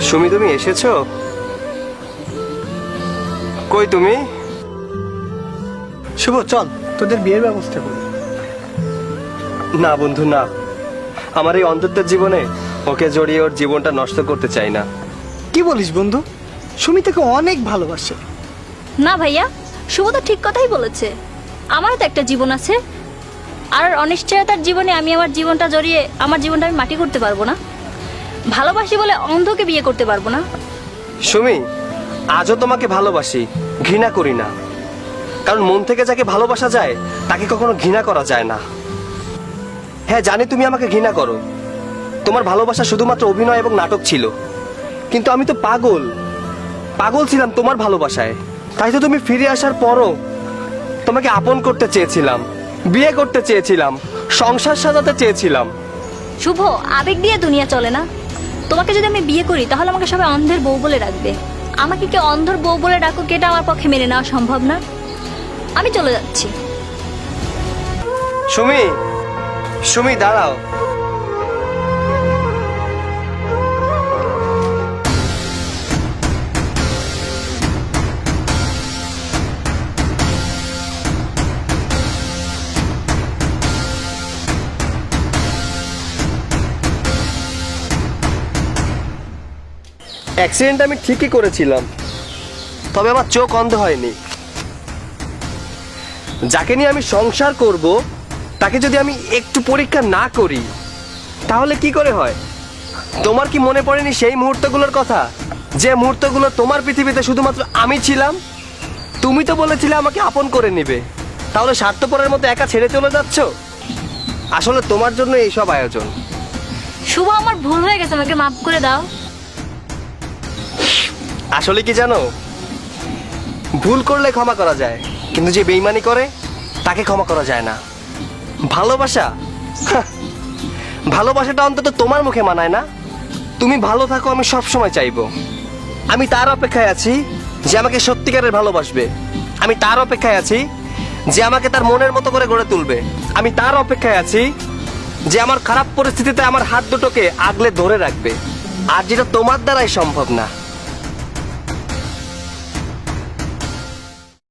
সুমি, তুমি এসেছো? কই তুমি? শুভ, চল তোদের বিয়ের ব্যবস্থা করি। না বন্ধু, না। আমার এই অন্ধত্বের জীবনে ওকে জড়িয়ে ওর জীবনটা নষ্ট করতে চাই না। কি বলিস বন্ধু? সুমি তোকে অনেক ভালোবাসে। না ভাইয়া, শুভ তো ঠিক কথাই বলেছে। আমারও তো একটা জীবন আছে, আর অনিশ্চয়তার জীবনে আমি আমার জীবনটা জড়িয়ে আমার জীবনটা আমি মাটি করতে পারবো না। ভালোবাসি বলে অন্ধকে বিয়ে করতে পারবো না। সুমি, আজও তোমাকে ভালোবাসি, ঘৃণা করি না। কারণ মন থেকে যাকে ভালোবাসা যায় তাকে কখনো ঘৃণা করা যায় না। হ্যাঁ, জানি তুমি আমাকে ঘৃণা করো। তোমার ভালোবাসা শুধুমাত্র অভিনয় এবং নাটক ছিল। কিন্তু আমি তো পাগল ছিলাম তোমার ভালোবাসায়। তাই তো তুমি ফিরে আসার পরও তোমাকে আপন করতে চেয়েছিলাম, বিয়ে করতে চেয়েছিলাম, সংসার সাজাতে চেয়েছিলাম। শুভ, আবেগ দিয়ে দুনিয়া চলে না। তোমাকে যদি আমি বিয়ে করি তাহলে আমাকে সবাই অন্ধের বউ বলে রাখবে। আমাকে কি অন্ধের বউ বলে ডাকুক, এটা আমার পক্ষে মেনে নেওয়া সম্ভব না। আমি চলে যাচ্ছি। সুমি, সুমি দাঁড়াও। অ্যাক্সিডেন্ট আমি ঠিকই করেছিলাম, তবে আমার চোখ অন্ধ হয়নি। যাকে নিয়ে আমি সংসার করব তাকে যদি আমি একটু পরীক্ষা না করি তাহলে কি করে হয়? তোমার কি মনে পড়েনি সেই মুহূর্তগুলোর কথা, যে মুহূর্তগুলো তোমার পৃথিবীতে শুধুমাত্র আমি ছিলাম? তুমি তো বলেছিলে আমাকে আপন করে নেবে, তাহলে স্বার্থপরের মতো একা ছেড়ে চলে যাচ্ছ। আসলে তোমার জন্য এইসব আয়োজন। শুভ, আমার ভুল হয়ে গেছে, আমাকে মাফ করে দাও। আসলে কি জানো, ভুল করলে ক্ষমা করা যায়, কিন্তু যে বেইমানি করে তাকে ক্ষমা করা যায় না। ভালোবাসা, ভালোবাসাটা অন্তত তোমার মুখে মানায় না। তুমি ভালো থাকো, আমি সব সময় চাইবো। আমি তার অপেক্ষায় আছি যে আমাকে সত্যিকারের ভালোবাসবে। আমি তার অপেক্ষায় আছি যে আমাকে তার মনের মতো করে গড়ে তুলবে। আমি তার অপেক্ষায় আছি যে আমার খারাপ পরিস্থিতিতে আমার হাত দুটোকে আগলে ধরে রাখবে। আর যেটা তোমার দ্বারাই সম্ভব না।